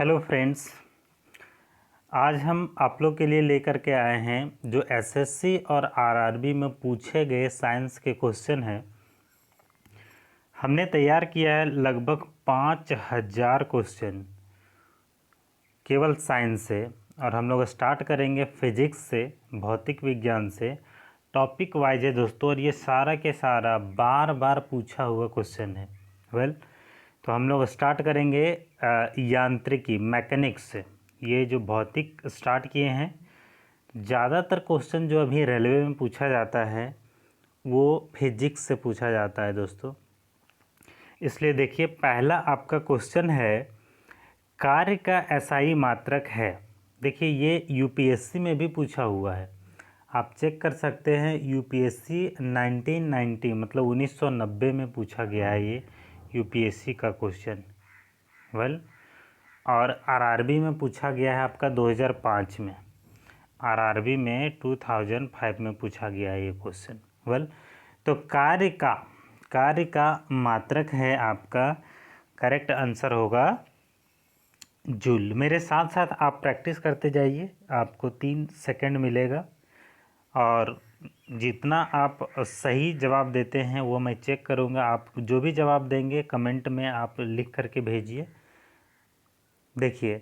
Hello friends, आज हम आप लोग के लिए लेकर के आए हैं जो एसएससी और आरआरबी में पूछे गए साइंस के क्वेश्चन हैं। हमने तैयार किया है लगभग 5000 क्वेश्चन केवल साइंस से, और हम लोग स्टार्ट करेंगे फिजिक्स से, भौतिक विज्ञान से। टॉपिक वाइज है दोस्तों, और ये सारा के सारा बार बार पूछा हुआ क्वेश्चन है। तो हम लोग स्टार्ट करेंगे यांत्रिकी, मैकेनिक्स से। ये जो भौतिक स्टार्ट किए हैं, ज़्यादातर क्वेश्चन जो अभी रेलवे में पूछा जाता है वो फिजिक्स से पूछा जाता है दोस्तों। इसलिए देखिए, पहला आपका क्वेश्चन है, कार्य का एसआई मात्रक है। देखिए, ये यूपीएससी में भी पूछा हुआ है, आप चेक कर सकते हैं। यूपीएससी 1990 मतलब 1990 में पूछा गया है ये यूपीएससी का क्वेश्चन। और आरआरबी में पूछा गया है आपका 2005 में। आरआरबी में 2005 में पूछा गया है ये क्वेश्चन। तो कार्य का मात्रक है आपका, करेक्ट आंसर होगा जूल। मेरे साथ साथ आप प्रैक्टिस करते जाइए, आपको 3 सेकंड मिलेगा, और जितना आप सही जवाब देते हैं वो मैं चेक करूँगा। आप जो भी जवाब देंगे कमेंट में आप लिख करके भेजिए। देखिए,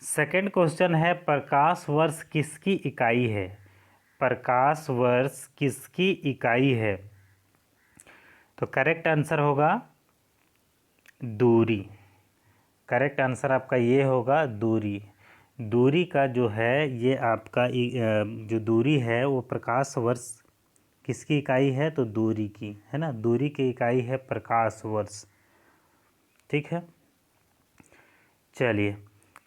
सेकंड क्वेश्चन है, प्रकाश वर्ष किसकी इकाई है? प्रकाश वर्ष किसकी इकाई है? तो करेक्ट आंसर होगा दूरी। करेक्ट आंसर आपका ये होगा दूरी। दूरी का जो है ये आपका जो दूरी है वो प्रकाश वर्ष किसकी इकाई है? तो दूरी की, है ना। दूरी की इकाई है प्रकाश वर्ष। ठीक है, चलिए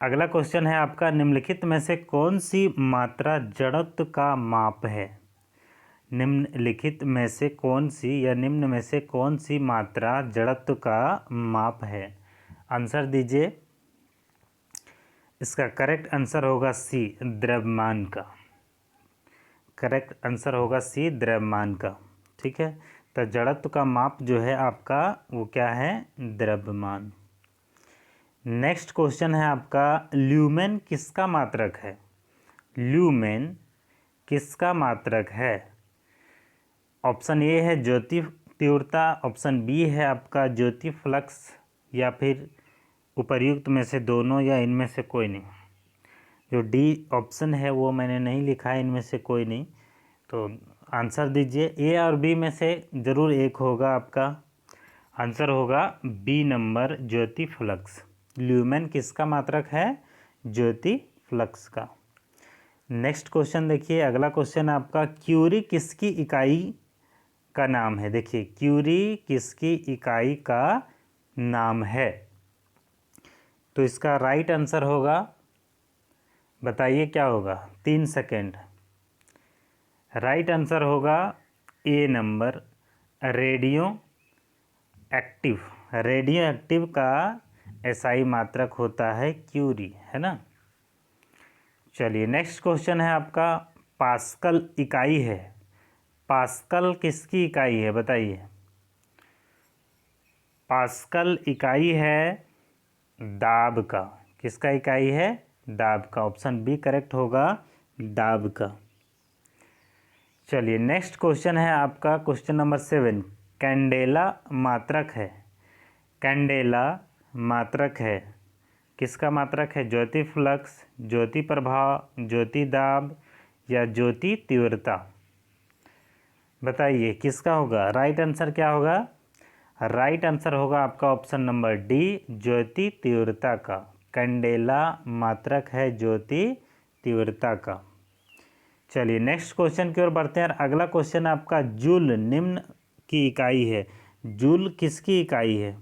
अगला क्वेश्चन है आपका, निम्नलिखित में से कौन सी मात्रा जड़त्व का माप है? निम्नलिखित में से कौन सी या निम्न में से कौन सी मात्रा जड़त्व का माप है? आंसर दीजिए। इसका करेक्ट आंसर होगा सी, द्रव्यमान का। करेक्ट आंसर होगा सी, द्रव्यमान का। ठीक है, तो जड़त्व का माप जो है आपका वो क्या है? द्रव्यमान। नेक्स्ट क्वेश्चन है आपका, ल्यूमेन किसका मात्रक है? ल्यूमेन किसका मात्रक है? ऑप्शन ए है ज्योति तीव्रता, ऑप्शन बी है आपका ज्योति फ्लक्स, या फिर उपर्युक्त में से दोनों, या इनमें से कोई नहीं। जो डी ऑप्शन है वो मैंने नहीं लिखा है, इनमें से कोई नहीं। तो आंसर दीजिए, ए और बी में से ज़रूर एक होगा आपका। आंसर होगा बी नंबर, ज्योति फ्लक्स। ल्यूमेन किसका मात्रक है? ज्योति फ्लक्स का। नेक्स्ट क्वेश्चन देखिए, अगला क्वेश्चन आपका, क्यूरी किसकी इकाई का नाम है? देखिए, क्यूरी किसकी इकाई का नाम है? तो इसका राइट आंसर होगा, बताइए क्या होगा? 3 सेकेंड। राइट आंसर होगा A number, radioactive. Radioactive का एसआई मात्रक होता है क्यूरी, है ना। चलिए नेक्स्ट क्वेश्चन है आपका, पास्कल इकाई है। पास्कल किसकी इकाई है? बताइए। पास्कल इकाई है दाब का। किसका इकाई है? दाब का। ऑप्शन बी करेक्ट होगा, दाब का। चलिए नेक्स्ट क्वेश्चन है आपका, क्वेश्चन नंबर 7, कैंडेला मात्रक है। कैंडेला मात्रक है, किसका मात्रक है? ज्योति फ्लक्स, ज्योति प्रभाव, ज्योति दाब, या ज्योति तीव्रता? बताइए किसका होगा? राइट आंसर क्या होगा? राइट आंसर होगा आपका ऑप्शन नंबर डी, ज्योति तीव्रता का। कैंडेला मात्रक है ज्योति तीव्रता का। चलिए नेक्स्ट क्वेश्चन की ओर बढ़ते हैं। अगला क्वेश्चन आपका, जूल निम्न की इकाई है। जूल किसकी इकाई है?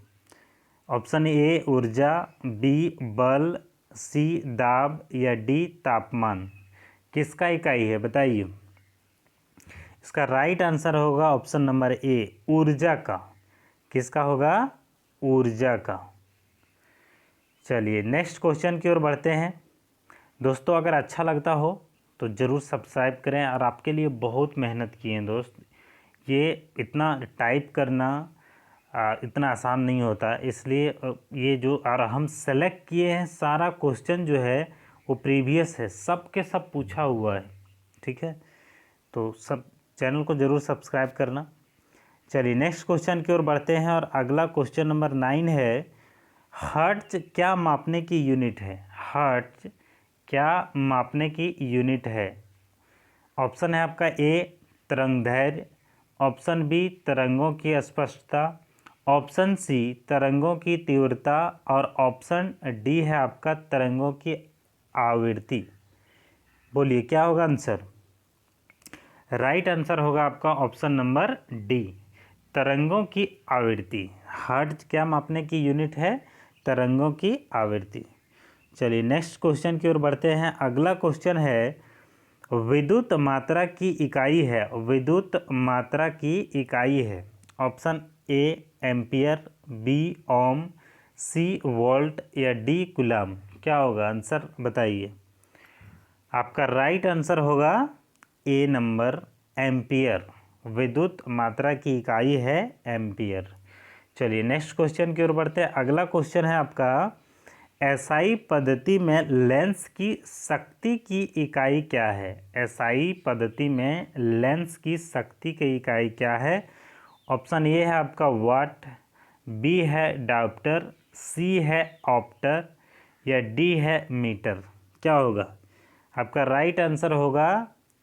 ऑप्शन ए ऊर्जा, बी बल, सी दाब, या डी तापमान? किसका इकाई है? बताइए। इसका राइट आंसर होगा ऑप्शन नंबर ए, ऊर्जा का। किसका होगा? ऊर्जा का। चलिए नेक्स्ट क्वेश्चन की ओर बढ़ते हैं। दोस्तों अगर अच्छा लगता हो तो ज़रूर सब्सक्राइब करें, और आपके लिए बहुत मेहनत की है दोस्त। ये इतना टाइप करना, इतना आसान नहीं होता, इसलिए ये जो और हम सेलेक्ट किए हैं सारा क्वेश्चन जो है वो प्रीवियस है, सब के सब पूछा हुआ है। ठीक है, तो सब चैनल को ज़रूर सब्सक्राइब करना। चलिए नेक्स्ट क्वेश्चन की ओर बढ़ते हैं और अगला क्वेश्चन नंबर 9 है, हर्ट्ज क्या मापने की यूनिट है? हर्ट्ज क्या मापने की यूनिट है? ऑप्शन है आपका ए तरंगदैर्घ्य, ऑप्शन बी तरंगों की स्पष्टता, ऑप्शन सी तरंगों की तीव्रता और ऑप्शन डी है आपका तरंगों की आवृत्ति। बोलिए क्या होगा आंसर? राइट आंसर होगा आपका ऑप्शन नंबर डी, तरंगों की आवृत्ति। हर्ट्ज क्या मापने की यूनिट है? तरंगों की आवृत्ति। चलिए नेक्स्ट क्वेश्चन की ओर बढ़ते हैं। अगला क्वेश्चन है, विद्युत मात्रा की इकाई है, विद्युत मात्रा की इकाई है। Option A ampere, B ohm, C volt या डी कूलम। क्या होगा आंसर बताइए? आपका राइट आंसर होगा ए नंबर एम्पियर, विद्युत मात्रा की इकाई है एम्पियर। चलिए नेक्स्ट क्वेश्चन की ओर बढ़ते हैं। अगला क्वेश्चन है आपका, एसआई पद्धति में लेंस की शक्ति की इकाई क्या है? एसआई पद्धति में लेंस की शक्ति की इकाई क्या है? ऑप्शन ए है आपका वाट, बी है डायोप्टर, सी है ऑप्टर या डी है मीटर। क्या होगा? आपका राइट आंसर होगा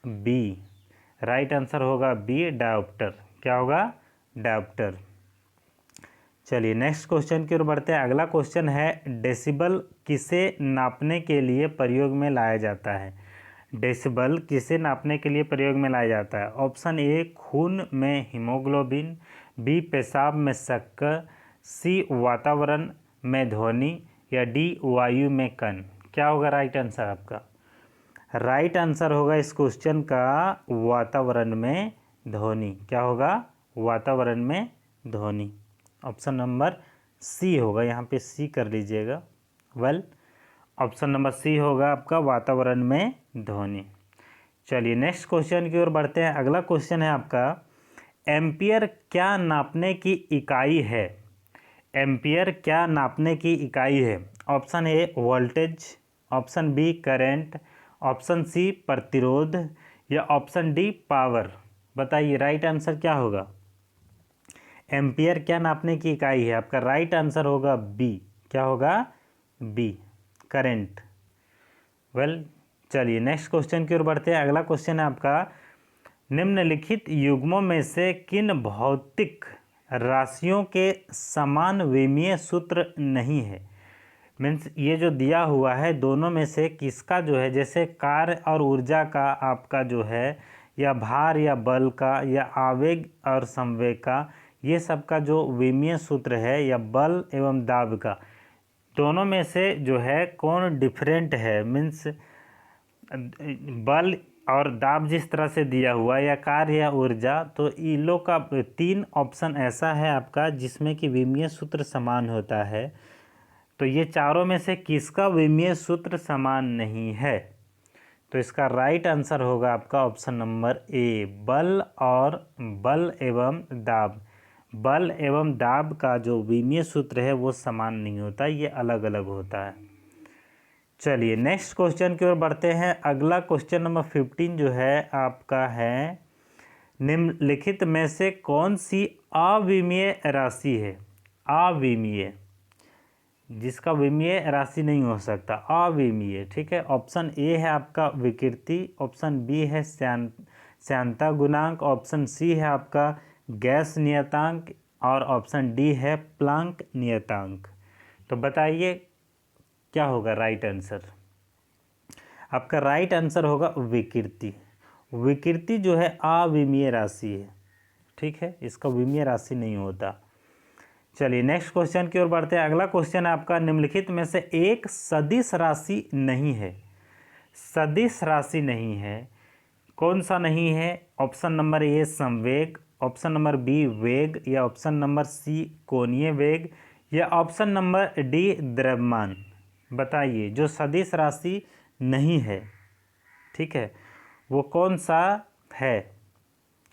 बी, राइट आंसर होगा बी डायोप्टर। क्या होगा? डायोप्टर। चलिए नेक्स्ट क्वेश्चन की ओर बढ़ते हैं। अगला क्वेश्चन है, डेसिबल किसे नापने के लिए प्रयोग में लाया जाता है? डेसिबल किसे नापने के लिए प्रयोग में लाया जाता है? ऑप्शन ए खून में हीमोग्लोबिन, बी पेशाब में शक्कर, सी वातावरण में ध्वनि या डी वायु में कण। क्या होगा राइट आंसर आपका? राइट आंसर होगा इस क्वेश्चन का वातावरण में ध्वनि। क्या होगा? वातावरण में ध्वनि। ऑप्शन नंबर सी होगा, यहाँ पे सी कर लीजिएगा। ऑप्शन नंबर सी होगा आपका वातावरण में ध्वनि। चलिए नेक्स्ट क्वेश्चन की ओर बढ़ते हैं। अगला क्वेश्चन है आपका, एम्पियर क्या नापने की इकाई है? एम्पियर क्या नापने की इकाई है? Option A voltage, option B current, option C प्रतिरोध या ऑप्शन डी पावर। बताइए राइट आंसर क्या होगा? एम्पियर क्या नापने की इकाई है? आपका राइट आंसर होगा बी। क्या होगा? B current. चलिए नेक्स्ट क्वेश्चन की ओर बढ़ते हैं। अगला क्वेश्चन है आपका, निम्नलिखित युग्मों में से किन भौतिक राशियों के समान विमीय सूत्र नहीं है? मीन्स ये जो दिया हुआ है दोनों में से किसका जो है, जैसे कार्य और ऊर्जा का आपका जो है, या भार या बल का, या आवेग और संवेग का, ये सब का जो विमीय सूत्र है, या बल एवं दाब का, दोनों में से जो है कौन डिफरेंट है? मीन्स बल और दाब जिस तरह से दिया हुआ, या कार्य या ऊर्जा, तो इन लोग का 3 ऑप्शन ऐसा है आपका जिसमें कि विमीय सूत्र समान होता है। तो ये चारों में से किसका विमीय सूत्र समान नहीं है? तो इसका राइट आंसर होगा आपका ऑप्शन नंबर ए, बल एवं दाब। बल एवं दाब का जो विमीय सूत्र है वो समान नहीं होता, ये अलग अलग होता है। चलिए नेक्स्ट क्वेश्चन की ओर बढ़ते हैं। अगला क्वेश्चन नंबर 15 जो है आपका है, निम्नलिखित में से कौन सी अविमीय राशि है? अविमीय, जिसका विमीय राशि नहीं हो सकता, अविमीय। ठीक है, ऑप्शन ए है आपका विकृति, ऑप्शन बी है श्यानता गुणांक, ऑप्शन सी है आपका गैस नियतांक और ऑप्शन डी है प्लांक नियतांक। तो बताइए क्या होगा राइट आंसर? आपका राइट आंसर होगा विकृति। विकृति जो है अविमीय राशि है। ठीक है, इसका विमीय राशि नहीं होता। चलिए नेक्स्ट क्वेश्चन की ओर बढ़ते हैं। अगला क्वेश्चन है आपका, निम्नलिखित में से एक सदिश राशि नहीं है। सदिश राशि नहीं है, कौन सा नहीं है? ऑप्शन नंबर ए संवेग, ऑप्शन नंबर बी वेग या ऑप्शन नंबर सी कोणीय वेग या ऑप्शन नंबर डी द्रव्यमान। बताइए जो सदिश राशि नहीं है, ठीक है, वो कौन सा है?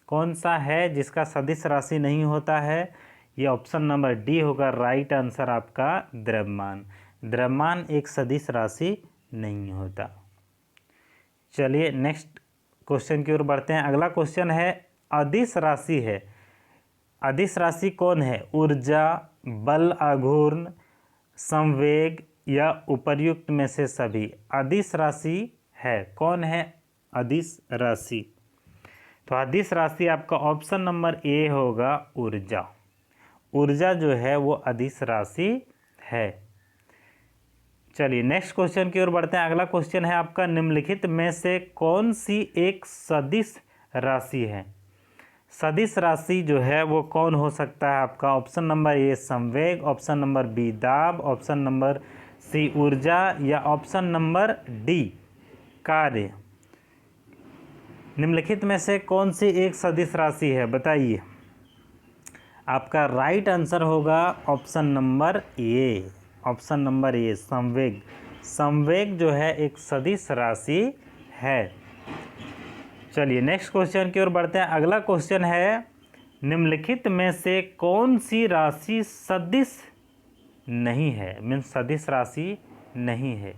कौन सा है जिसका सदिश राशि नहीं होता है? ये ऑप्शन नंबर डी होगा राइट आंसर आपका द्रव्यमान। द्रव्यमान एक सदिश राशि नहीं होता। चलिए नेक्स्ट क्वेश्चन की ओर बढ़ते हैं। अगला क्वेश्चन है अदिश राशि है। अदिश राशि कौन है? ऊर्जा, बल आघूर्ण, संवेग या उपर्युक्त में से सभी। अदिश राशि है, कौन है अदिश राशि? तो अदिश राशि आपका ऑप्शन नंबर ए होगा ऊर्जा। ऊर्जा जो है वो अदिश राशि है। चलिए नेक्स्ट क्वेश्चन की ओर बढ़ते हैं। अगला क्वेश्चन है आपका निम्नलिखित में से कौन सी एक सदिश राशि है? सदिश राशि जो है वो कौन हो सकता है आपका? ऑप्शन नंबर ए संवेग, ऑप्शन नंबर बी दाब, ऑप्शन नंबर सी ऊर्जा या ऑप्शन नंबर डी कार्य। निम्नलिखित में से कौन सी एक सदिश राशि है, बताइए। आपका राइट आंसर होगा ऑप्शन नंबर ए। ऑप्शन नंबर ए संवेग। संवेग जो है एक सदिश राशि है। चलिए नेक्स्ट क्वेश्चन की ओर बढ़ते हैं। अगला क्वेश्चन है निम्नलिखित में से कौन सी राशि सदिश नहीं है, मीन्स सदिश राशि नहीं है।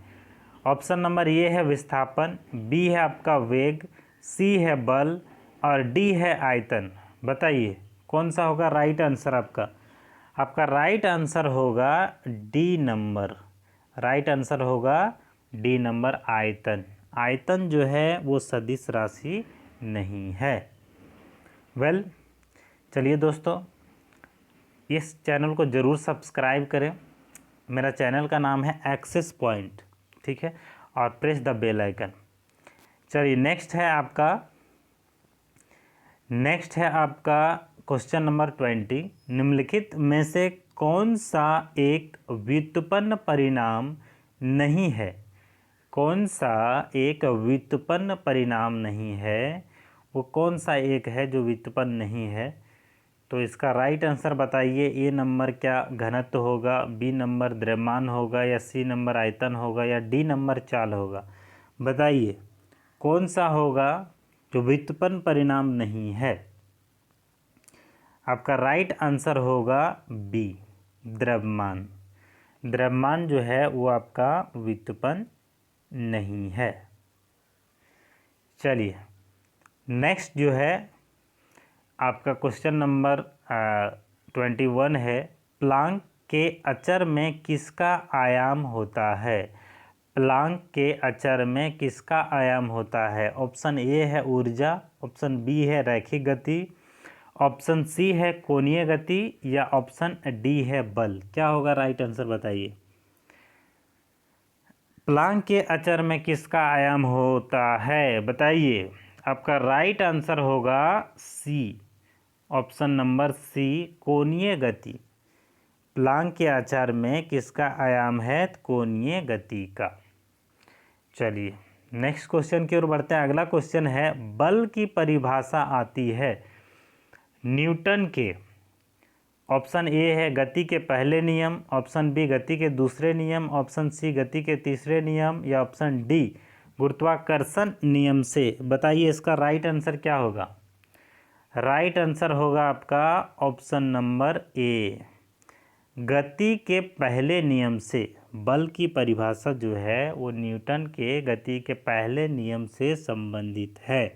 ऑप्शन नंबर ए है विस्थापन, बी है आपका वेग, सी है बल और डी है आयतन। बताइए कौन सा होगा राइट आंसर आपका? आपका राइट आंसर होगा डी नंबर। राइट आंसर होगा डी नंबर आयतन। आयतन जो है वो सदिश राशि नहीं है। वेल चलिए दोस्तों, इस चैनल को ज़रूर सब्सक्राइब करें। मेरा चैनल का नाम है एक्सेस पॉइंट, ठीक है, और प्रेस द बेल आइकन। चलिए नेक्स्ट है आपका क्वेश्चन नंबर 20। निम्नलिखित में से कौन सा एक व्युत्पन्न परिणाम नहीं है? कौन सा एक व्युत्पन्न परिणाम नहीं है? वो कौन सा एक है जो व्युत्पन्न नहीं है? तो इसका राइट आंसर बताइए। ए नंबर क्या घनत्व होगा, बी नंबर द्रव्यमान होगा या सी नंबर आयतन होगा या डी नंबर चाल होगा? बताइए कौन सा होगा जो व्युत्पन्न परिणाम नहीं है? आपका राइट आंसर होगा बी द्रव्यमान। द्रव्यमान जो है वो आपका व्युत्पन्न नहीं है। चलिए नेक्स्ट जो है आपका क्वेश्चन नंबर 21 है। प्लांक के अचर में किसका आयाम होता है? प्लांक के अचर में किसका आयाम होता है? ऑप्शन ए है ऊर्जा, ऑप्शन बी है रैखिक गति, ऑप्शन सी है कोणीय गति या ऑप्शन डी है बल। क्या होगा राइट आंसर बताइए। प्लांक के अचर में किसका आयाम होता है, बताइए। आपका राइट आंसर होगा सी, ऑप्शन नंबर सी कोणीय गति। प्लांक के आचार में किसका आयाम है? कोणीय गति का। चलिए नेक्स्ट क्वेश्चन की ओर बढ़ते हैं। अगला क्वेश्चन है बल की परिभाषा आती है न्यूटन के। ऑप्शन ए है गति के पहले नियम, ऑप्शन बी गति के दूसरे नियम, ऑप्शन सी गति के तीसरे नियम या ऑप्शन डी गुरुत्वाकर्षण नियम से। बताइए इसका राइट आंसर क्या होगा? राइट आंसर होगा आपका ऑप्शन नंबर ए गति के पहले नियम से। बल की परिभाषा जो है वो न्यूटन के गति के पहले नियम से संबंधित है।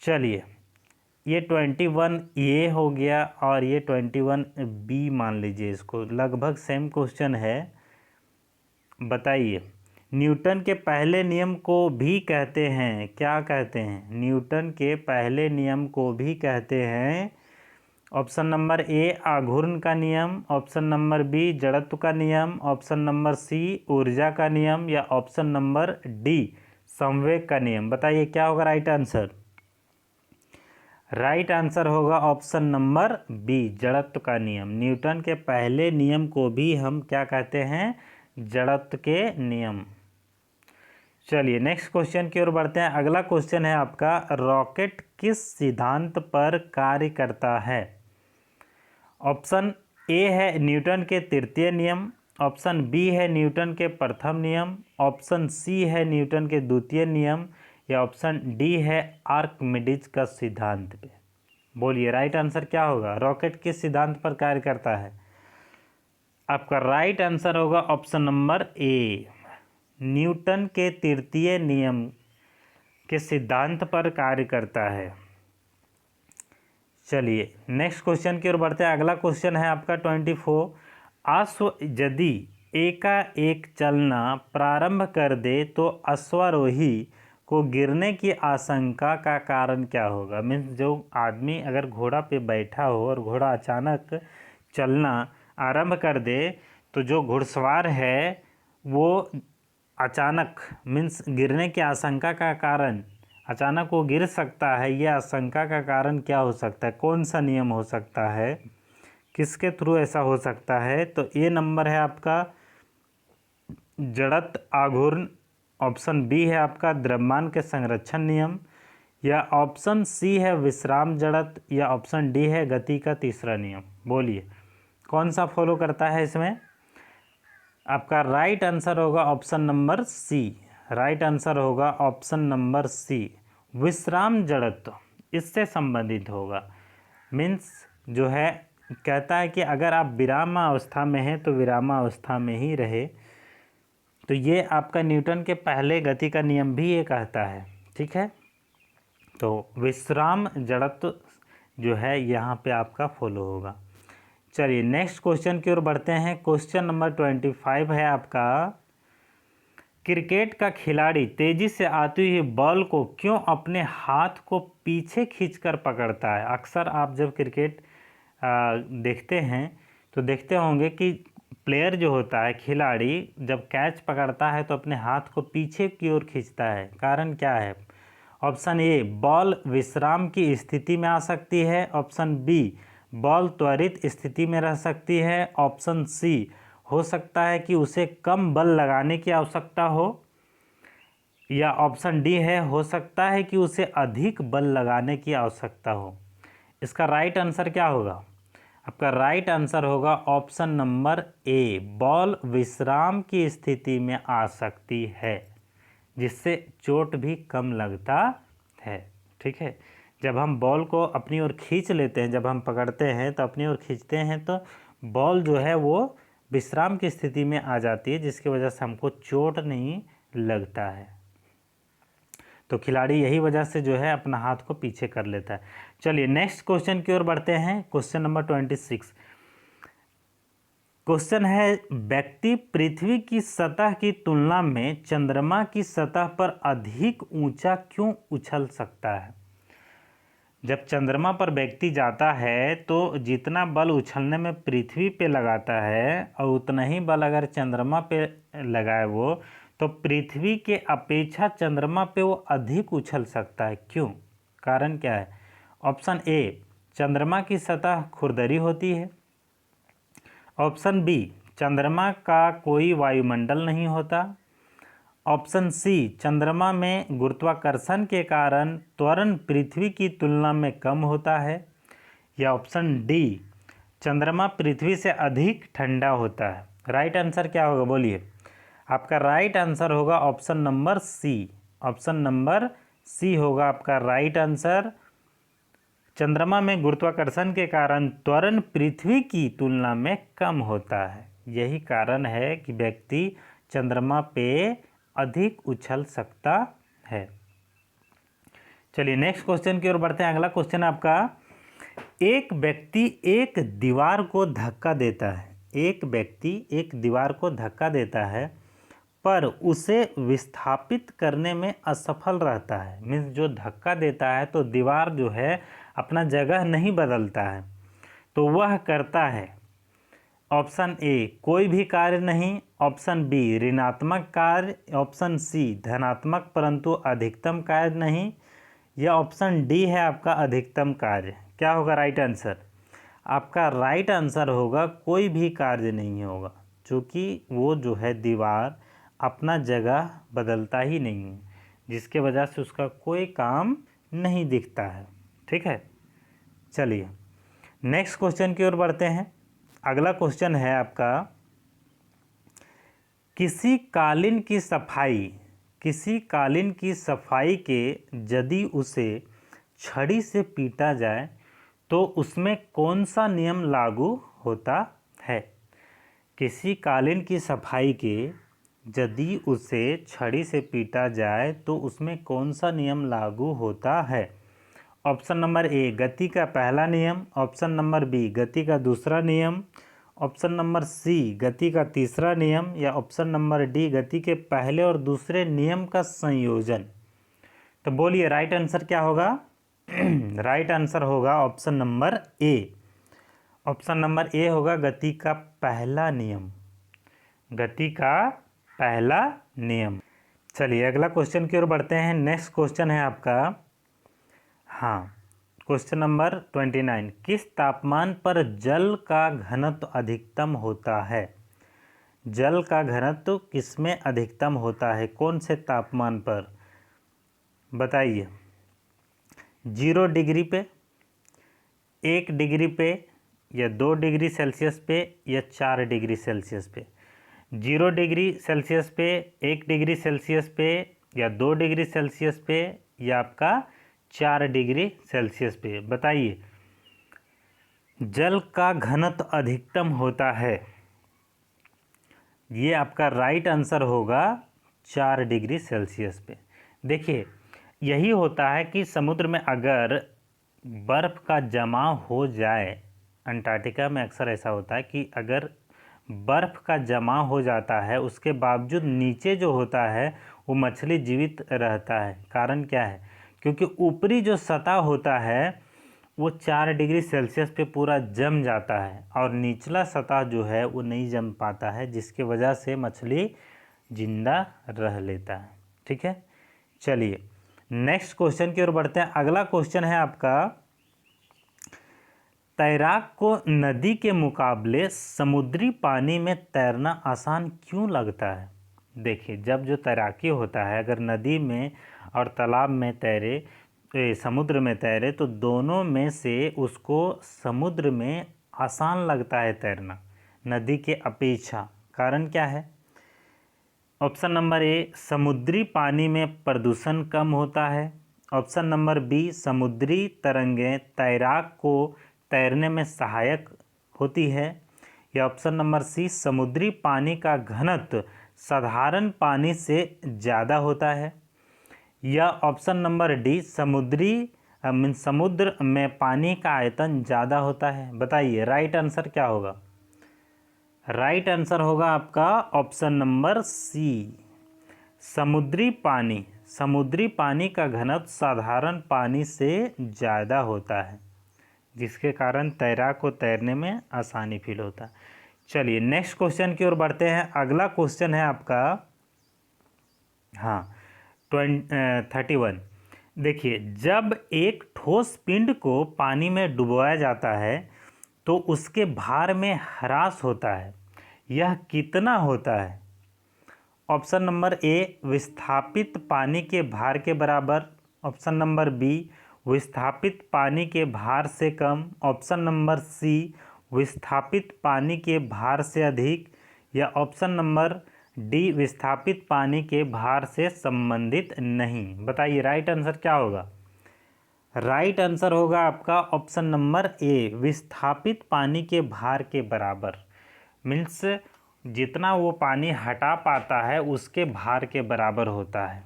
चलिए ये 21 ए हो गया और ये 21 बी मान लीजिए, इसको लगभग सेम क्वेश्चन है। बताइए न्यूटन के पहले नियम को भी कहते हैं, क्या कहते हैं? न्यूटन के पहले नियम को भी कहते हैं। ऑप्शन नंबर ए आघूर्ण का नियम, ऑप्शन नंबर बी जड़त्व का नियम, ऑप्शन नंबर सी ऊर्जा का नियम या ऑप्शन नंबर डी संवेग का नियम। बताइए क्या होगा राइट आंसर? राइट आंसर होगा ऑप्शन नंबर बी जड़त्व का नियम। न्यूटन के पहले नियम को भी हम क्या कहते हैं? जड़त्व के नियम। चलिए नेक्स्ट क्वेश्चन की ओर बढ़ते हैं। अगला क्वेश्चन है आपका रॉकेट किस सिद्धांत पर कार्य करता है? ऑप्शन ए है न्यूटन के तृतीय नियम, ऑप्शन बी है न्यूटन के प्रथम नियम, ऑप्शन सी है न्यूटन के द्वितीय नियम या ऑप्शन डी है आर्किमिडीज का सिद्धांत पे। बोलिए राइट आंसर क्या होगा? रॉकेट किस सिद्धांत पर कार्य करता है? आपका राइट आंसर होगा ऑप्शन नंबर ए, न्यूटन के तृतीय नियम के सिद्धांत पर कार्य करता है। चलिए नेक्स्ट क्वेश्चन की ओर बढ़ते हैं। अगला क्वेश्चन है आपका 24। अश्व यदि एकाएक चलना प्रारंभ कर दे तो अश्वारोही को गिरने की आशंका का कारण क्या होगा? मीन्स जो आदमी अगर घोड़ा पे बैठा हो और घोड़ा अचानक चलना आरंभ कर दे तो जो घुड़सवार है वो अचानक मीन्स गिरने की आशंका का कारण, अचानक वो गिर सकता है, ये आशंका का कारण क्या हो सकता है? कौन सा नियम हो सकता है? किसके थ्रू ऐसा हो सकता है? तो ये नंबर है आपका जड़त्व आघूर्ण, ऑप्शन बी है आपका द्रव्यमान के संरक्षण नियम, या ऑप्शन सी है विश्राम जड़त्व, या ऑप्शन डी है गति का तीसरा नियम। बोलिए कौन सा फॉलो करता है इसमें? आपका राइट आंसर होगा option number C. Right answer होगा ऑप्शन नंबर सी, विश्राम जड़त्व इससे संबंधित होगा। मीन्स जो है कहता है कि अगर आप विरामावस्था में हैं तो विरामावस्था में ही रहे। तो ये आपका न्यूटन के पहले गति का नियम भी ये कहता है, ठीक है। तो विश्राम जड़त्व जो है यहाँ पे आपका फॉलो होगा। चलिए नेक्स्ट क्वेश्चन की ओर बढ़ते हैं। क्वेश्चन नंबर 25 है आपका, क्रिकेट का खिलाड़ी तेजी से आती हुई बॉल को क्यों अपने हाथ को पीछे खींचकर पकड़ता है? अक्सर आप जब क्रिकेट देखते हैं तो देखते होंगे कि प्लेयर जो होता है, खिलाड़ी जब कैच पकड़ता है तो अपने हाथ को पीछे की ओर खींचता है। कारण क्या है? ऑप्शन ए, बॉल विश्राम की स्थिति में आ सकती है। ऑप्शन बी, बॉल त्वरित स्थिति में रह सकती है। ऑप्शन सी, हो सकता है कि उसे कम बल लगाने की आवश्यकता हो, या ऑप्शन डी है, हो सकता है कि उसे अधिक बल लगाने की आवश्यकता हो। इसका राइट आंसर क्या होगा? आपका राइट आंसर होगा ऑप्शन नंबर ए, बॉल विश्राम की स्थिति में आ सकती है जिससे चोट भी कम लगता है, ठीक है। जब हम बॉल को अपनी ओर खींच लेते हैं, जब हम पकड़ते हैं तो अपनी ओर खींचते हैं तो बॉल जो है वो विश्राम की स्थिति में आ जाती है, जिसकी वजह से हमको चोट नहीं लगता है। तो खिलाड़ी यही वजह से जो है अपना हाथ को पीछे कर लेता है। चलिए नेक्स्ट क्वेश्चन की ओर बढ़ते हैं। क्वेश्चन नंबर 26 क्वेश्चन है, व्यक्ति पृथ्वी की सतह की तुलना में चंद्रमा की सतह पर अधिक ऊंचा क्यों उछल सकता है? जब चंद्रमा पर व्यक्ति जाता है तो जितना बल उछलने में पृथ्वी पे लगाता है और उतना ही बल अगर चंद्रमा पे लगाए वो, तो पृथ्वी के अपेक्षा चंद्रमा पे वो अधिक उछल सकता है। क्यों? कारण क्या है? ऑप्शन ए, चंद्रमा की सतह खुरदरी होती है। ऑप्शन बी, चंद्रमा का कोई वायुमंडल नहीं होता। ऑप्शन सी, चंद्रमा में गुरुत्वाकर्षण के कारण त्वरण पृथ्वी की तुलना में कम होता है। या ऑप्शन डी, चंद्रमा पृथ्वी से अधिक ठंडा होता है। राइट आंसर क्या होगा? बोलिए। आपका राइट आंसर होगा option number C. Option number C होगा आपका राइट आंसर। चंद्रमा में गुरुत्वाकर्षण के कारण त्वरण पृथ्वी की तुलना में कम होता है। यही कारण है कि व्यक्ति चंद्रमा पे अधिक उछल सकता है। चलिए नेक्स्ट क्वेश्चन की ओर बढ़ते हैं। अगला क्वेश्चन आपका, एक व्यक्ति एक दीवार को धक्का देता है। एक व्यक्ति एक दीवार को धक्का देता है पर उसे विस्थापित करने में असफल रहता है। मीन्स जो धक्का देता है तो दीवार जो है अपना जगह नहीं बदलता है, तो वह करता है ऑप्शन ए, कोई भी कार्य नहीं। ऑप्शन बी, ऋणात्मक कार्य। ऑप्शन सी, धनात्मक परंतु अधिकतम कार्य नहीं। या ऑप्शन डी है आपका अधिकतम कार्य। क्या होगा राइट आंसर? आपका राइट आंसर होगा कोई भी कार्य नहीं होगा, क्योंकि वो जो है दीवार अपना जगह बदलता ही नहीं है, जिसके वजह से उसका कोई काम नहीं दिखता है, ठीक है। चलिए नेक्स्ट क्वेश्चन की ओर बढ़ते हैं। अगला क्वेश्चन है आपका, किसी कालीन की सफाई के यदि उसे छड़ी से पीटा जाए तो उसमें कौन सा नियम लागू होता है? किसी कालीन की सफाई के यदि उसे छड़ी से पीटा जाए तो उसमें कौन सा नियम लागू होता है? ऑप्शन नंबर ए गति का पहला नियम, ऑप्शन नंबर बी गति का दूसरा नियम, ऑप्शन नंबर सी गति का तीसरा नियम, या ऑप्शन नंबर डी गति के पहले और दूसरे नियम का संयोजन। तो बोलिए राइट आंसर क्या होगा? राइट आंसर होगा ऑप्शन नंबर ए। ऑप्शन नंबर ए होगा गति का पहला नियम, गति का पहला नियम। चलिए अगला क्वेश्चन की ओर बढ़ते हैं। नेक्स्ट क्वेश्चन है आपका, हाँ, क्वेश्चन नंबर 29। किस तापमान पर जल का घनत्व अधिकतम होता है? जल का घनत्व किसमें अधिकतम होता है? कौन से तापमान पर? बताइए। 0 डिग्री पे, 1 डिग्री पे, या 2 डिग्री सेल्सियस पे, या 4 डिग्री सेल्सियस पे? 0 डिग्री सेल्सियस पे, 1 डिग्री सेल्सियस पे, या 2 डिग्री सेल्सियस पे, या आपका 4 डिग्री सेल्सियस पे? बताइए। जल का घनत्व अधिकतम होता है, ये आपका राइट आंसर होगा 4 डिग्री सेल्सियस पे। देखिए यही होता है कि समुद्र में अगर बर्फ़ का जमाव हो जाए, अंटार्कटिका में अक्सर ऐसा होता है कि अगर बर्फ़ का जमाव हो जाता है उसके बावजूद नीचे जो होता है वो मछली जीवित रहता है। कारण क्या है? क्योंकि ऊपरी जो सतह होता है वो 4 डिग्री सेल्सियस पे पूरा जम जाता है और निचला सतह जो है वो नहीं जम पाता है, जिसके वजह से मछली जिंदा रह लेता है। ठीक है, चलिए नेक्स्ट क्वेश्चन की ओर बढ़ते हैं। अगला क्वेश्चन है आपका, तैराक को नदी के मुकाबले समुद्री पानी में तैरना आसान क्यों लगता है? देखिए जब जो तैराकी होता है अगर नदी में और तालाब में तैरे, समुद्र में तैरे, तो दोनों में से उसको समुद्र में आसान लगता है तैरना नदी के अपेक्षा। कारण क्या है? ऑप्शन नंबर ए समुद्री पानी में प्रदूषण कम होता है, ऑप्शन नंबर बी समुद्री तरंगें तैराक को तैरने में सहायक होती है, या ऑप्शन नंबर सी समुद्री पानी का घनत्व साधारण पानी से ज़्यादा होता है, या ऑप्शन नंबर डी समुद्र में पानी का आयतन ज़्यादा होता है। बताइए राइट आंसर क्या होगा? राइट आंसर होगा आपका ऑप्शन नंबर सी, समुद्री पानी का घनत्व साधारण पानी से ज़्यादा होता है, जिसके कारण तैराक को तैरने में आसानी फील होता है। चलिए नेक्स्ट क्वेश्चन की ओर बढ़ते हैं। अगला क्वेश्चन है आपका, हाँ, 31। देखिए जब एक ठोस पिंड को पानी में डुबोया जाता है तो उसके भार में ह्रास होता है, यह कितना होता है? ऑप्शन नंबर ए विस्थापित पानी के भार के बराबर, ऑप्शन नंबर बी विस्थापित पानी के भार से कम, ऑप्शन नंबर सी विस्थापित पानी के भार से अधिक, या ऑप्शन नंबर डी विस्थापित पानी के भार से संबंधित नहीं। बताइए राइट आंसर क्या होगा? राइट आंसर होगा आपका ऑप्शन नंबर ए विस्थापित पानी के भार के बराबर। मीन्स जितना वो पानी हटा पाता है उसके भार के बराबर होता है।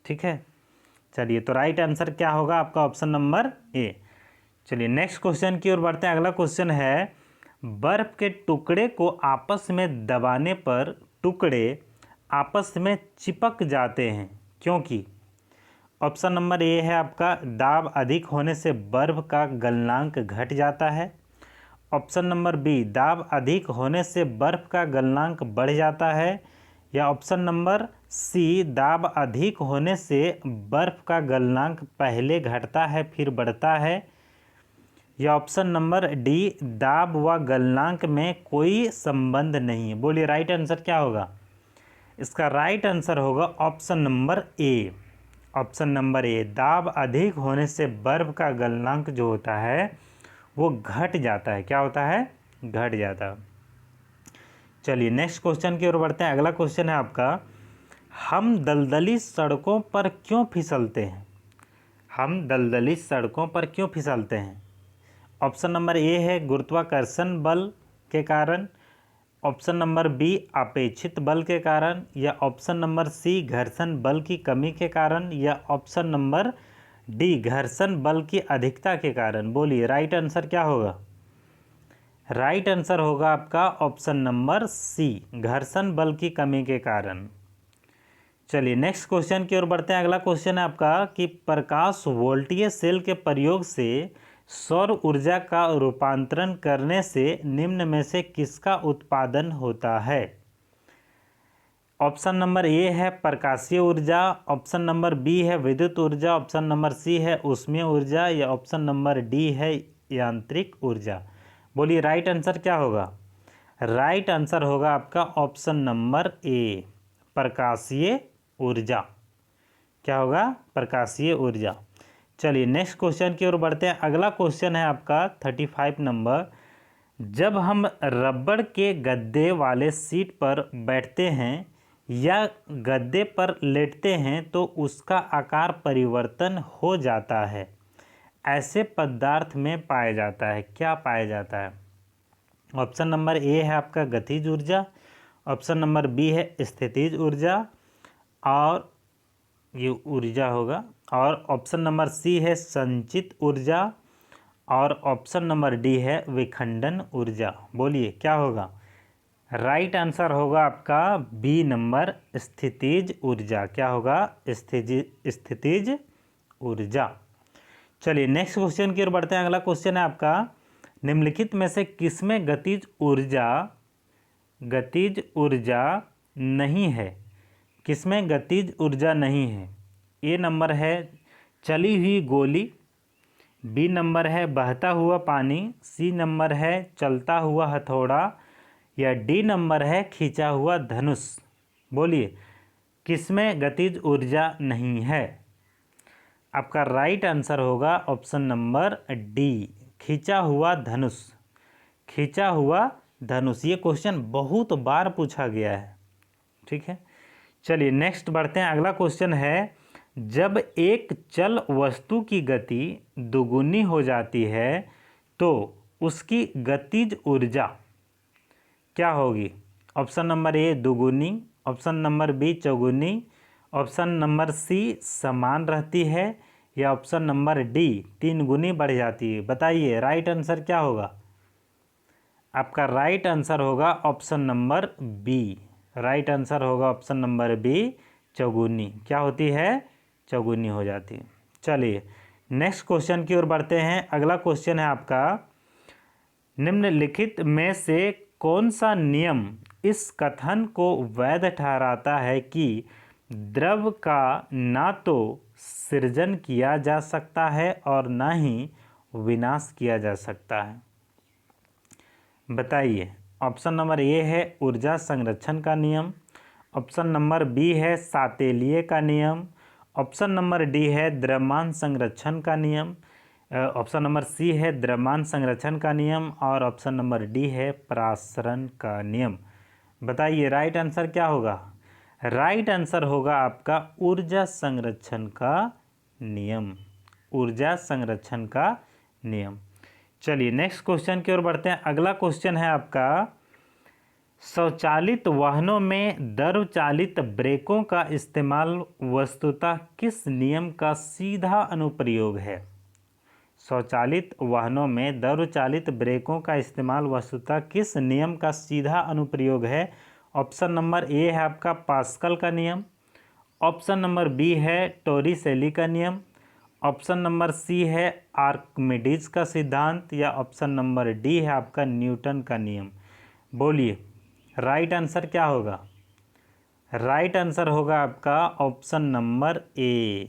ठीक है, चलिए तो राइट आंसर क्या होगा आपका? ऑप्शन नंबर ए। चलिए नेक्स्ट क्वेश्चन की ओर बढ़ते हैं। अगला क्वेश्चन है, बर्फ के टुकड़े को आपस में दबाने पर टुकड़े आपस में चिपक जाते हैं क्योंकि? ऑप्शन नंबर ए है आपका दाब अधिक होने से बर्फ का गलनांक घट जाता है, ऑप्शन नंबर बी दाब अधिक होने से बर्फ का गलनांक बढ़ जाता है, या ऑप्शन नंबर सी दाब अधिक होने से बर्फ का गलनांक पहले घटता है फिर बढ़ता है, या ऑप्शन नंबर डी दाब व गलनांक में कोई संबंध नहीं है। बोलिए राइट आंसर क्या होगा? इसका राइट आंसर होगा ऑप्शन नंबर ए। ऑप्शन नंबर ए, दाब अधिक होने से बर्फ का गलनांक जो होता है वो घट जाता है। क्या होता है? घट जाता है। चलिए नेक्स्ट क्वेश्चन की ओर बढ़ते हैं। अगला क्वेश्चन है आपका, हम दलदली सड़कों पर क्यों फिसलते हैं? हम दलदली सड़कों पर क्यों फिसलते हैं? ऑप्शन नंबर ए है गुरुत्वाकर्षण बल के कारण, ऑप्शन नंबर बी अपेक्षित बल के कारण, या ऑप्शन नंबर सी घर्षण बल की कमी के कारण, या ऑप्शन नंबर डी घर्षण बल की अधिकता के कारण। बोलिए राइट आंसर क्या होगा? राइट आंसर होगा आपका ऑप्शन नंबर सी घर्षण बल की कमी के कारण। चलिए नेक्स्ट क्वेश्चन की ओर बढ़ते हैं। अगला क्वेश्चन है आपका कि प्रकाश वोल्टीय सेल के प्रयोग से सौर ऊर्जा का रूपांतरण करने से निम्न में से किसका उत्पादन होता है? ऑप्शन नंबर ए है प्रकाशीय ऊर्जा, ऑप्शन नंबर बी है विद्युत ऊर्जा, ऑप्शन नंबर सी है ऊष्मीय ऊर्जा, या ऑप्शन नंबर डी है यांत्रिक ऊर्जा। बोलिए राइट आंसर क्या होगा? राइट आंसर होगा आपका ऑप्शन नंबर ए प्रकाशीय ऊर्जा। क्या होगा? प्रकाशीय ऊर्जा। चलिए नेक्स्ट क्वेश्चन की ओर बढ़ते हैं। अगला क्वेश्चन है आपका 35 नंबर। जब हम रबड़ के गद्दे वाले सीट पर बैठते हैं या गद्दे पर लेटते हैं तो उसका आकार परिवर्तन हो जाता है, ऐसे पदार्थ में पाया जाता है। क्या पाया जाता है? ऑप्शन नंबर ए है आपका गतिज ऊर्जा, ऑप्शन नंबर बी है स्थितिज ऊर्जा, और ये ऊर्जा होगा, और ऑप्शन नंबर सी है संचित ऊर्जा, और ऑप्शन नंबर डी है विखंडन ऊर्जा। बोलिए क्या होगा? राइट आंसर होगा आपका बी नंबर स्थितिज ऊर्जा। क्या होगा? स्थितिज ऊर्जा। चलिए नेक्स्ट क्वेश्चन की ओर बढ़ते हैं। अगला क्वेश्चन है आपका निम्नलिखित में से किसमें गतिज ऊर्जा नहीं है? किसमें गतिज ऊर्जा नहीं है? ए नंबर है चली हुई गोली, बी नंबर है बहता हुआ पानी, सी नंबर है चलता हुआ हथौड़ा, या डी नंबर है खींचा हुआ धनुष। बोलिए किसमें गतिज ऊर्जा नहीं है? आपका राइट आंसर होगा ऑप्शन नंबर डी खींचा हुआ धनुष। खींचा हुआ धनुष ये क्वेश्चन बहुत बार पूछा गया है। ठीक है, चलिए नेक्स्ट बढ़ते हैं। अगला क्वेश्चन है जब एक चल वस्तु की गति दुगुनी हो जाती है तो उसकी गतिज ऊर्जा क्या होगी? ऑप्शन नंबर ए दुगुनी, ऑप्शन नंबर बी चौगुनी, ऑप्शन नंबर सी समान रहती है, या ऑप्शन नंबर डी 3 गुनी बढ़ जाती है। बताइए राइट आंसर क्या होगा? आपका राइट आंसर होगा option number B. Right answer होगा ऑप्शन नंबर बी चौगुनी। क्या होती है? चौगुनी हो जाती है। चलिए नेक्स्ट क्वेश्चन की ओर बढ़ते हैं। अगला क्वेश्चन है आपका निम्नलिखित में से कौन सा नियम इस कथन को वैध ठहराता है कि द्रव का ना तो सृजन किया जा सकता है और ना ही विनाश किया जा सकता है? बताइए। ऑप्शन नंबर ए है ऊर्जा संरक्षण का नियम, ऑप्शन नंबर बी है सातेलिए का नियम, ऑप्शन नंबर डी है द्रव्यमान संरक्षण का नियम, ऑप्शन नंबर सी है द्रव्यमान संरक्षण का नियम, और ऑप्शन नंबर डी है परासरण का नियम। बताइए राइट आंसर क्या होगा? राइट आंसर होगा आपका ऊर्जा संरक्षण का नियम। ऊर्जा संरक्षण का नियम। चलिए नेक्स्ट क्वेश्चन की ओर बढ़ते हैं। अगला क्वेश्चन है आपका स्वचालित वाहनों में द्रव चालित ब्रेकों का इस्तेमाल वस्तुतः किस नियम का सीधा अनुप्रयोग है? स्वचालित वाहनों में द्रव चालित ब्रेकों का इस्तेमाल वस्तुतः किस नियम का सीधा अनुप्रयोग है? ऑप्शन नंबर ए है आपका पास्कल का नियम, ऑप्शन नंबर बी है टोरिसेली का नियम, ऑप्शन नंबर सी है आर्किमिडीज का सिद्धांत, या ऑप्शन नंबर डी है आपका न्यूटन का नियम। बोलिए राइट आंसर क्या होगा? राइट आंसर होगा आपका ऑप्शन नंबर ए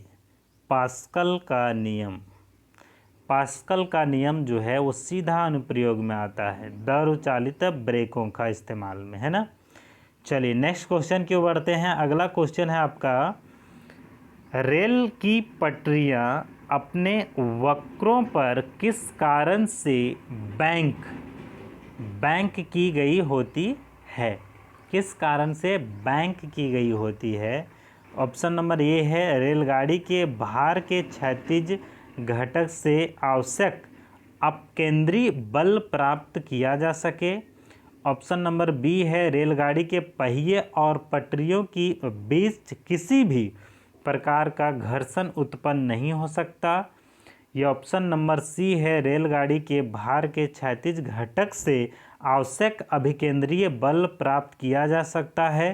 पास्कल का नियम। पास्कल का नियम जो है वो सीधा अनुप्रयोग में आता है द्रव चालित ब्रेकों का इस्तेमाल में, है ना। चलिए नेक्स्ट क्वेश्चन की ओर बढ़ते हैं। अगला क्वेश्चन है आपका रेल की पटरियां अपने वक्रों पर किस कारण से बैंक की गई होती है? किस कारण से बैंक की गई होती है? ऑप्शन नंबर ए है रेलगाड़ी के भार के क्षैतिज घटक से आवश्यक अपकेंद्री बल प्राप्त किया जा सके। ऑप्शन नंबर बी है रेलगाड़ी के पहिए और पटरियों की बीच किसी भी प्रकार का घर्षण उत्पन्न नहीं हो सकता। यह ऑप्शन नंबर सी है रेलगाड़ी के भार के क्षैतिज घटक से आवश्यक अभिकेंद्रीय बल प्राप्त किया जा सकता है।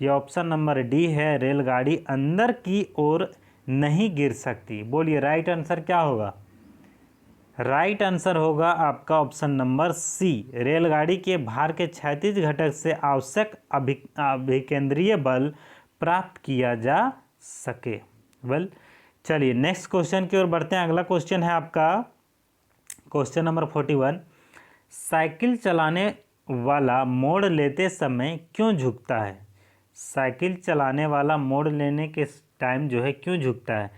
यह ऑप्शन नंबर डी है रेलगाड़ी अंदर की ओर नहीं गिर सकती। बोलिए राइट आंसर क्या होगा? राइट आंसर होगा आपका ऑप्शन नंबर सी, रेलगाड़ी के भार के क्षैतिज घटक से आवश्यक अभिकेंद्रीय बल प्राप्त किया जा सके। वेल चलिए नेक्स्ट क्वेश्चन की ओर बढ़ते हैं। अगला क्वेश्चन है आपका क्वेश्चन नंबर 41। साइकिल चलाने वाला मोड़ लेते समय क्यों झुकता है? साइकिल चलाने वाला मोड़ लेने के टाइम जो है क्यों झुकता है?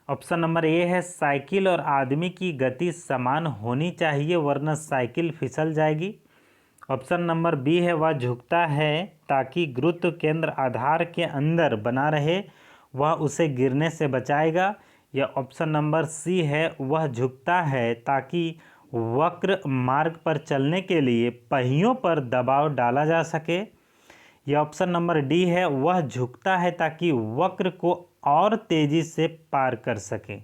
ऑप्शन नंबर ए है साइकिल और आदमी की गति समान होनी चाहिए वरना साइकिल फिसल जाएगी। ऑप्शन नंबर बी है वह झुकता है ताकि गुरुत्व केंद्र आधार के अंदर बना रहे, वह उसे गिरने से बचाएगा। या ऑप्शन नंबर सी है वह झुकता है ताकि वक्र मार्ग पर चलने के लिए पहियों पर दबाव डाला जा सके। या ऑप्शन नंबर डी है वह झुकता है ताकि वक्र को और तेजी से पार कर सके।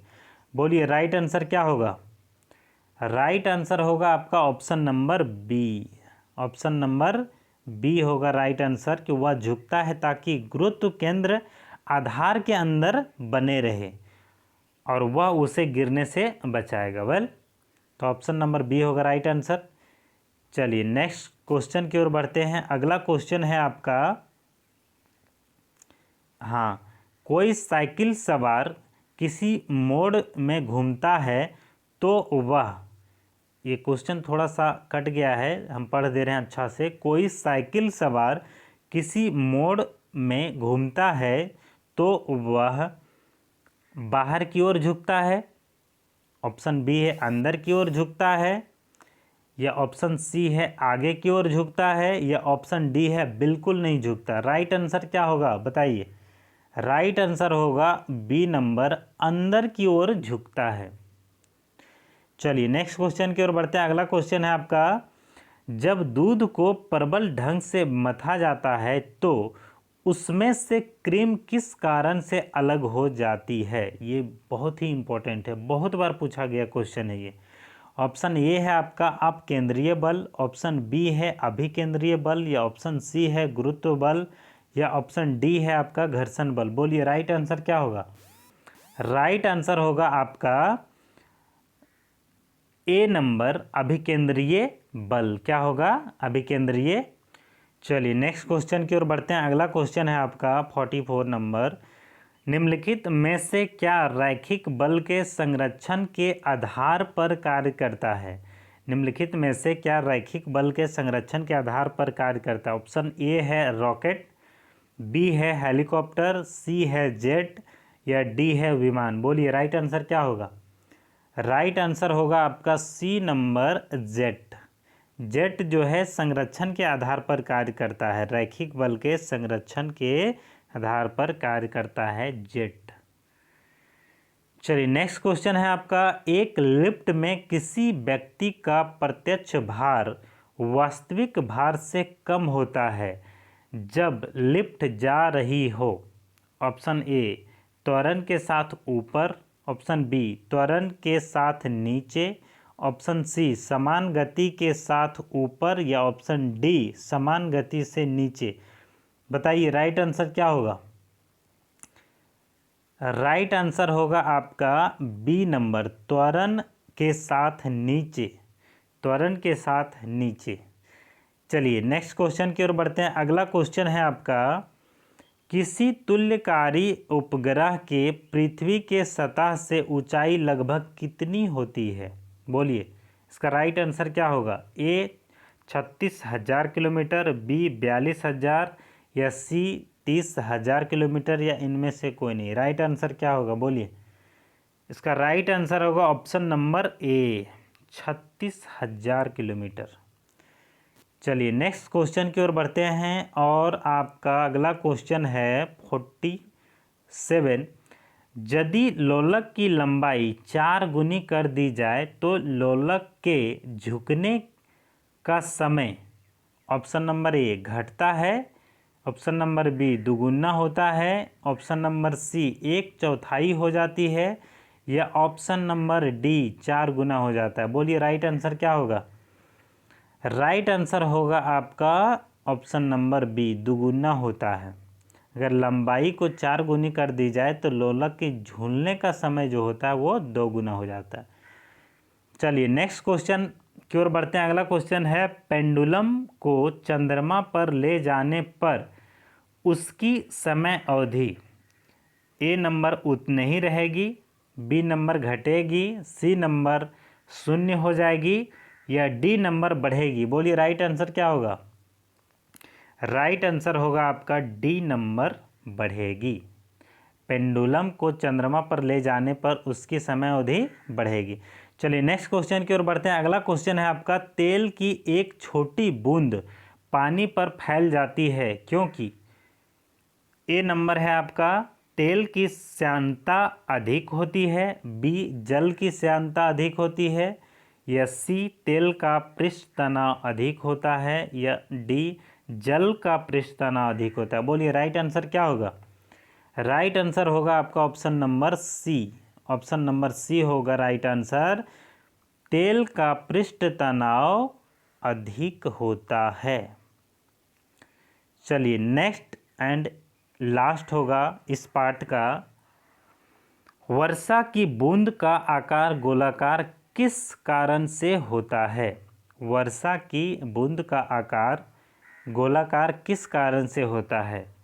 बोलिए राइट आंसर क्या होगा? राइट आंसर होगा आपका option number B. Option number B होगा राइट आंसर कि वह झुकता है ताकि गुरुत्व केंद्र आधार के अंदर बने रहे और वह उसे गिरने से बचाएगा। वेल तो ऑप्शन नंबर बी होगा राइट आंसर। चलिए नेक्स्ट क्वेश्चन की ओर बढ़ते हैं। अगला क्वेश्चन है आपका, हाँ, कोई साइकिल सवार किसी मोड़ में घूमता है तो वह, ये क्वेश्चन थोड़ा सा कट गया है, हम पढ़ दे रहे हैं अच्छा से। कोई साइकिल सवार किसी मोड़ में घूमता है तो वह बाहर की ओर झुकता है। ऑप्शन बी है अंदर की ओर झुकता है। या ऑप्शन सी है आगे की ओर झुकता है। या ऑप्शन डी है बिल्कुल नहीं झुकता। राइट आंसर क्या होगा बताइए? राइट आंसर होगा बी नंबर, अंदर की ओर झुकता है। चलिए नेक्स्ट क्वेश्चन की ओर बढ़ते हैं। अगला क्वेश्चन है आपका, जब दूध को प्रबल ढंग से मथा जाता है तो उसमें से क्रीम किस कारण से अलग हो जाती है? ये बहुत ही इंपॉर्टेंट है, बहुत बार पूछा गया क्वेश्चन है ये। ऑप्शन ए है आपका अपकेंद्रीय बल, ऑप्शन बी है अभिकेंद्रीय बल, या ऑप्शन सी है गुरुत्व बल, या ऑप्शन डी है आपका घर्षण बल। बोलिए राइट आंसर क्या होगा? राइट आंसर होगा आपका ए नंबर, अभिकेंद्रीय बल। क्या होगा? अभिकेंद्रीय। चलिए नेक्स्ट क्वेश्चन की ओर बढ़ते हैं। अगला क्वेश्चन है आपका 44 नंबर, निम्नलिखित में से क्या रैखिक बल के संरक्षण के आधार पर कार्य करता है? निम्नलिखित में से क्या रैखिक बल के संरक्षण के आधार पर कार्य करता है? ऑप्शन ए है रॉकेट, बी है हेलीकॉप्टर, सी है जेट, या डी है विमान। बोलिए राइट आंसर क्या होगा? राइट आंसर होगा आपका सी नंबर, जेट। जेट जो है संरक्षण के आधार पर कार्य करता है, रैखिक बल के संरक्षण के आधार पर कार्य करता है जेट। चलिए नेक्स्ट क्वेश्चन है आपका, एक लिफ्ट में किसी व्यक्ति का प्रत्यक्ष भार वास्तविक भार से कम होता है जब लिफ्ट जा रही हो। ऑप्शन ए त्वरण के साथ ऊपर, ऑप्शन बी त्वरण के साथ नीचे, ऑप्शन सी समान गति के साथ ऊपर, या ऑप्शन डी समान गति से नीचे। बताइए राइट आंसर क्या होगा? राइट आंसर होगा आपका बी नंबर, त्वरण के साथ नीचे। त्वरण के साथ नीचे। चलिए नेक्स्ट क्वेश्चन की ओर बढ़ते हैं। अगला क्वेश्चन है आपका, किसी तुल्यकारी उपग्रह के पृथ्वी के सतह से ऊंचाई लगभग कितनी होती है? बोलिए इसका राइट आंसर क्या होगा? ए 36,000 किलोमीटर, बी 42,000, या सी 30,000 किलोमीटर, या इनमें से कोई नहीं। राइट आंसर क्या होगा? बोलिए इसका राइट आंसर होगा ऑप्शन नंबर ए, 36,000 किलोमीटर। चलिए नेक्स्ट क्वेश्चन की ओर बढ़ते हैं और आपका अगला क्वेश्चन है 47, यदि लोलक की लंबाई 4 गुनी कर दी जाए तो लोलक के झुकने का समय ऑप्शन नंबर ए घटता है, ऑप्शन नंबर बी दुगुना होता है, ऑप्शन नंबर सी 1/4 हो जाती है, या ऑप्शन नंबर डी 4 गुना हो जाता है। बोलिए राइट आंसर क्या होगा? राइट आंसर होगा आपका ऑप्शन नंबर बी दुगुना होता है। अगर लंबाई को 4 गुनी कर दी जाए तो लोलक के झूलने का समय जो होता है वो 2 गुना हो जाता है। चलिए नेक्स्ट क्वेश्चन की ओर बढ़ते हैं। अगला क्वेश्चन है, पेंडुलम को चंद्रमा पर ले जाने पर उसकी समय अवधि ए नंबर उतनी ही रहेगी, बी नंबर घटेगी, सी नंबर 0 हो जाएगी, या डी नंबर बढ़ेगी। बोलिए राइट आंसर क्या होगा? राइट आंसर होगा आपका डी नंबर बढ़ेगी। पेंडुलम को चंद्रमा पर ले जाने पर उसकी समय अवधि बढ़ेगी। चलिए नेक्स्ट क्वेश्चन की ओर बढ़ते हैं। अगला क्वेश्चन है आपका, तेल की एक छोटी बूंद पानी पर फैल जाती है क्योंकि ए नंबर है आपका तेल की श्यानता अधिक होती है, बी जल की श्यानता अधिक होती है, या सी तेल का पृष्ठ तनाव अधिक होता है, या डी जल का पृष्ठ तनाव अधिक होता है। बोलिए राइट आंसर क्या होगा? राइट आंसर होगा आपका option number C. Option number C होगा राइट आंसर। तेल का पृष्ठ तनाव अधिक होता है। चलिए नेक्स्ट एंड लास्ट होगा इस पार्ट का, वर्षा की बूंद का आकार गोलाकार किस कारण से होता है? वर्षा की बूंद का आकार गोलाकार किस कारण से होता है?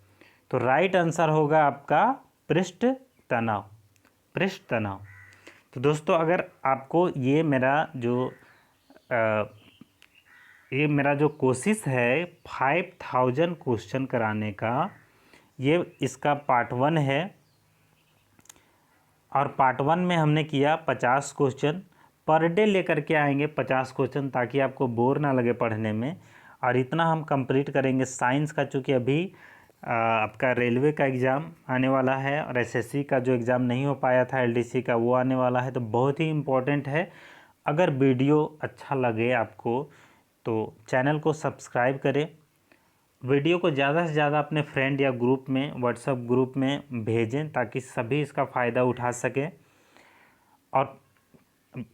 तो राइट आंसर होगा आपका पृष्ठ तनाव। पृष्ठ तनाव। तो दोस्तों अगर आपको ये मेरा जो कोशिश है 5000 क्वेश्चन कराने का, ये इसका पार्ट 1 है, और पार्ट 1 में हमने किया 50 क्वेश्चन। पर डे लेकर के आएंगे 50 क्वेश्चन, ताकि आपको बोर ना लगे पढ़ने में। और इतना हम कंप्लीट करेंगे साइंस का, चूँकि अभी आपका रेलवे का एग्ज़ाम आने वाला है और एसएससी का जो एग्ज़ाम नहीं हो पाया था एलडीसी का, वो आने वाला है। तो बहुत ही इम्पोर्टेंट है। अगर वीडियो अच्छा लगे आपको तो चैनल को सब्सक्राइब करें, वीडियो को ज़्यादा से ज़्यादा अपने फ्रेंड या ग्रुप में, व्हाट्सएप ग्रुप में भेजें, ताकि सभी इसका फ़ायदा उठा सकें। और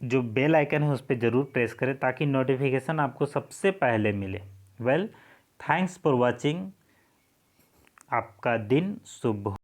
जो बेल आइकन है उस पर ज़रूर प्रेस करें, ताकि नोटिफिकेशन आपको सबसे पहले मिले। Well, thanks for watching. आपका दिन शुभ हो।